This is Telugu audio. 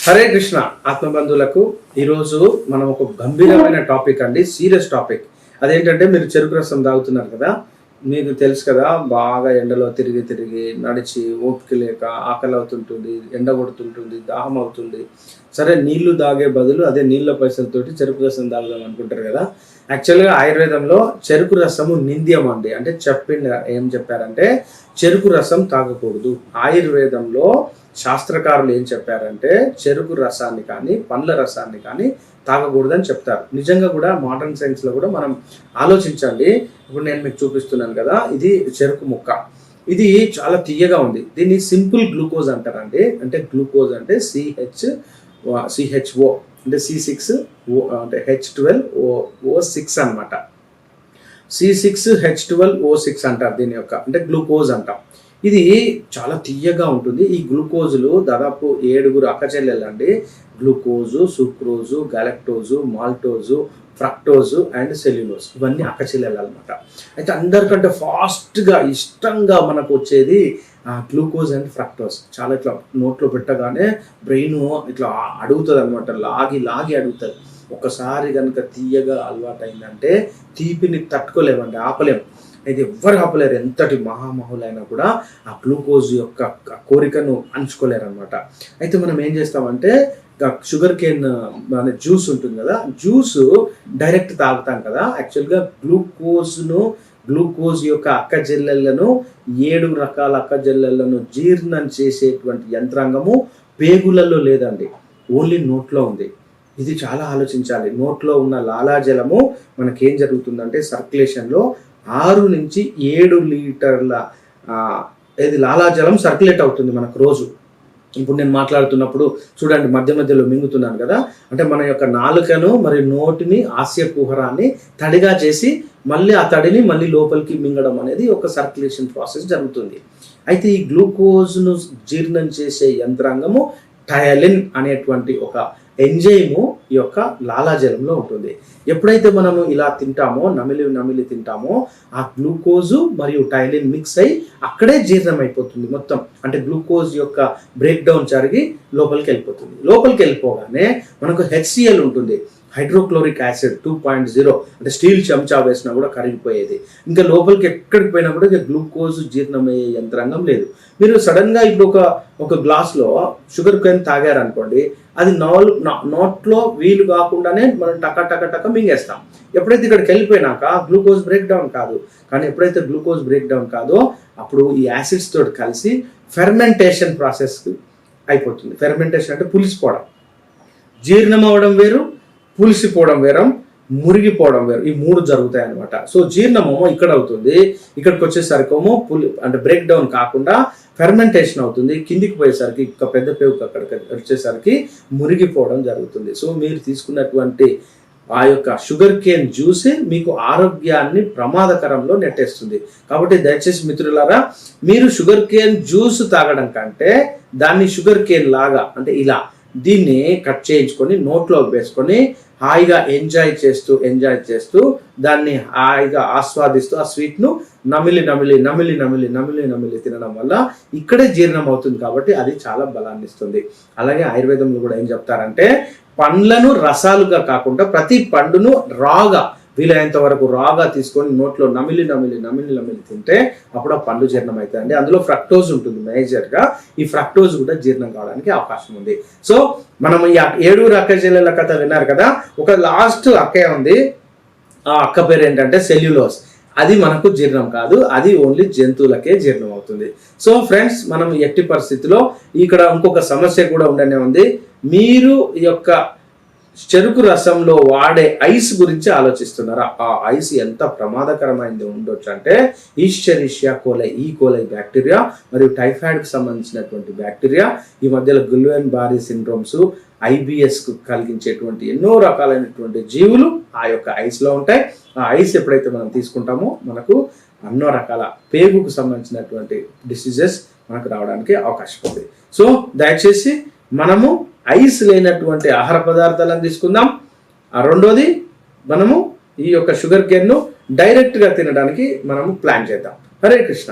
హరే కృష్ణ ఆత్మబంధువులకు ఈరోజు మనం ఒక గంభీరమైన టాపిక్ అండి, సీరియస్ టాపిక్. అదేంటంటే మీరు చెరుకు రసం తాగుతున్నారు కదా, మీకు తెలుసు కదా, బాగా ఎండలో తిరిగి తిరిగి నడిచి ఓపిక లేక ఆకలి అవుతుంటుంది, ఎండ కొడుతుంటుంది, దాహం అవుతుంది. సరే నీళ్లు తాగే బదులు అదే నీళ్ళ పైసలతోటి చెరుకు రసం తాగుదాం అనుకుంటారు కదా. యాక్చువల్గా ఆయుర్వేదంలో చెరుకు రసము నింద్యం అండి. అంటే ఏం చెప్పారంటే చెరుకు రసం తాగకూడదు. ఆయుర్వేదంలో శాస్త్రకారులు ఏం చెప్పారంటే చెరుకు రసాన్ని కానీ పండ్ల రసాన్ని కానీ తాగకూడదని చెప్తారు. నిజంగా కూడా మోడర్న్ సైన్స్లో కూడా మనం ఆలోచించండి. ఇప్పుడు నేను మీకు చూపిస్తున్నాను కదా, ఇది చెరుకు ముక్క. ఇది చాలా తీయగా ఉంది. దీన్ని సింపుల్ గ్లూకోజ్ అంటారండి. అంటే గ్లూకోజ్ అంటే సిహెచ్ఓ అంటే C6 అంటే H12O6 అనమాట. C6H12O6 అంటారు దీని యొక్క, అంటే గ్లూకోజ్ అంటాం. ఇది చాలా తీయగా ఉంటుంది. ఈ గ్లూకోజులు దాదాపు 7 అక్కచెల్లెలండి. Glucose, sucrose, galactose, maltose, fructose and cellulose, ఇవన్నీ అక్కచెల్లెలు అనమాట. అయితే అందరికంటే ఫాస్ట్గా ఇష్టంగా మనకు వచ్చేది గ్లూకోజ్ అండ్ ఫ్రక్టోజ్. చాలా ఇట్లా నోట్లో పెట్టగానే బ్రెయిన్ ఇట్లా అడుగుతుంది అనమాట, లాగి లాగి అడుగుతుంది. ఒకసారి కనుక తీయగా అలవాటు అయిందంటే తీపిని తట్టుకోలేమండి, ఆపలేము. అయితే ఎవ్వరు ఆపలేరు, ఎంతటి మహామహులైనా కూడా ఆ గ్లూకోజ్ యొక్క కోరికను అంచుకోలేరు అనమాట. అయితే మనం ఏం చేస్తామంటే షుగర్ కేన్ అనే జ్యూస్ ఉంటుంది కదా, జ్యూస్ డైరెక్ట్ తాగుతాం కదా. యాక్చువల్గా గ్లూకోజ్ యొక్క అక్కజెల్లెలను 7 రకాల అక్కజెల్లెలను జీర్ణం చేసేటువంటి యంత్రాంగము పేగులలో లేదండి, ఓన్లీ నోట్లో ఉంది. ఇది చాలా ఆలోచించాలి. నోట్లో ఉన్న లాలాజలము మనకేం జరుగుతుందంటే సర్క్యులేషన్లో 6 నుంచి 7 లీటర్ల ఇది లాలాజలం సర్క్యులేట్ అవుతుంది మనకు రోజు. ఇప్పుడు నేను మాట్లాడుతున్నప్పుడు చూడండి, మధ్య మధ్యలో మింగుతున్నాను కదా, అంటే మన యొక్క నాలుకను మరియు నోటిని ఆస్య కుహరాన్ని తడిగా చేసి మళ్ళీ ఆ తడిని మళ్ళీ లోపలికి మింగడం అనేది ఒక సర్క్యులేషన్ ప్రాసెస్ జరుగుతుంది. అయితే ఈ గ్లూకోజ్ను జీర్ణం చేసే యంత్రాంగము టయలిన్ అనేటువంటి ఒక ఎంజైము ఈ యొక్క లాలాజలంలో ఉంటుంది. ఎప్పుడైతే మనము ఇలా తింటామో, నమిలి తింటామో, ఆ గ్లూకోజు మరియు టైలిన్ మిక్స్ అయ్యి అక్కడే జీర్ణం అయిపోతుంది మొత్తం. అంటే గ్లూకోజ్ యొక్క బ్రేక్ డౌన్ జరిగి లోపలికి వెళ్ళిపోతుంది. లోపలికి వెళ్ళిపోగానే మనకు HCl ఉంటుంది, హైడ్రోక్లోరిక్ యాసిడ్ 2.0, అంటే స్టీల్ చెంచా వేసినా కూడా కరిగిపోయేది. ఇంకా లోపలికి ఎక్కడికి పోయినా కూడా గ్లూకోజ్ జీర్ణమయ్యే యంత్రాంగం లేదు. మీరు సడన్గా ఇప్పుడు ఒక గ్లాస్లో షుగర్ కేన్ తాగారనుకోండి, అది నోట్లో వీలు కాకుండానే మనం టక మింగేస్తాం. ఎప్పుడైతే ఇక్కడికి వెళ్ళిపోయినాక గ్లూకోజ్ బ్రేక్ డౌన్ కాదు. కానీ ఎప్పుడైతే గ్లూకోజ్ బ్రేక్ డౌన్ కాదో అప్పుడు ఈ యాసిడ్స్ తోటి కలిసి ఫెర్మెంటేషన్ ప్రాసెస్ అయిపోతుంది. ఫెర్మెంటేషన్ అంటే పులిసిపోవడం. జీర్ణం అవ్వడం వేరు, పులిసిపోవడం వేరు, మురిగిపోవడం వేరు, ఈ 3 జరుగుతాయి అనమాట. సో జీర్ణమేమో ఇక్కడ అవుతుంది, ఇక్కడికి వచ్చేసరికేమో అంటే బ్రేక్ డౌన్ కాకుండా ఫెర్మెంటేషన్ అవుతుంది. కిందికి పోయేసరికి ఇంకా పెద్ద పేగు అక్కడికి వచ్చేసరికి మురిగిపోవడం జరుగుతుంది. సో మీరు తీసుకున్నటువంటి ఆ యొక్క షుగర్ కేన్ జ్యూస్ మీకు ఆరోగ్యాన్ని ప్రమాదకరంలో నెట్టేస్తుంది. కాబట్టి దయచేసి మిత్రులారా, మీరు షుగర్ కేన్ జ్యూస్ తాగడం కంటే దాన్ని షుగర్ కేన్ లాగా, అంటే ఇలా దీన్ని కట్ చేయించుకొని నోట్లో వేసుకొని హాయిగా ఎంజాయ్ చేస్తూ దాన్ని హాయిగా ఆస్వాదిస్తూ ఆ స్వీట్ను నమిలి తినడం వల్ల ఇక్కడే జీర్ణం అవుతుంది. కాబట్టి అది చాలా బలాన్ని ఇస్తుంది. అలాగే ఆయుర్వేదంలో కూడా ఏం చెప్తారంటే పండ్లను రసాలుగా కాకుండా ప్రతి పండును రాగా, వీలైనంత వరకు రాగా తీసుకొని నోట్లో నమిలి తింటే అప్పుడు ఆ పండు జీర్ణం అవుతుందండి. అందులో ఫ్రక్టోజ్ ఉంటుంది మేజర్గా. ఈ ఫ్రక్టోజ్ కూడా జీర్ణం కావడానికి అవకాశం ఉంది. సో మనం ఈ 7 అక్కచెల్లెల కథ విన్నారు కదా. ఒక లాస్ట్ అక్కే ఉంది, ఆ అక్క పేరు ఏంటంటే సెల్యులోజ్. అది మనకు జీర్ణం కాదు, అది ఓన్లీ జంతువులకే జీర్ణం అవుతుంది. సో ఫ్రెండ్స్, మనం ఎట్టి పరిస్థితిలో ఇక్కడ ఇంకొక సమస్య కూడా ఉండనే ఉంది. మీరు ఈ యొక్క చెరుకు రసంలో వాడే ఐస్ గురించి ఆలోచిస్తున్నారా? ఆ ఐస్ ఎంత ప్రమాదకరమైనది ఉండొచ్చు అంటే ఈస్చెరిషియా కోలై, ఈ కోలై బ్యాక్టీరియా మరియు టైఫాయిడ్కి సంబంధించినటువంటి బ్యాక్టీరియా, ఈ మధ్యలో గుల్వెన్ బారీ సిండ్రోమ్స్, IBS కలిగించేటువంటి ఎన్నో రకాలైనటువంటి జీవులు ఆ యొక్క ఐస్లో ఉంటాయి. ఆ ఐస్ ఎప్పుడైతే మనం తీసుకుంటామో మనకు ఎన్నో రకాల పేగుకు సంబంధించినటువంటి డిసీజెస్ మనకు రావడానికి అవకాశం ఉంది. సో దయచేసి మనము ఐస్ లేనటువంటి ఆహార పదార్థాలను తీసుకుందాం. రెండోది, మనము ఈ యొక్క షుగర్ కేన్ను డైరెక్ట్గా తినడానికి మనము ప్లాన్ చేద్దాం. హరే కృష్ణ.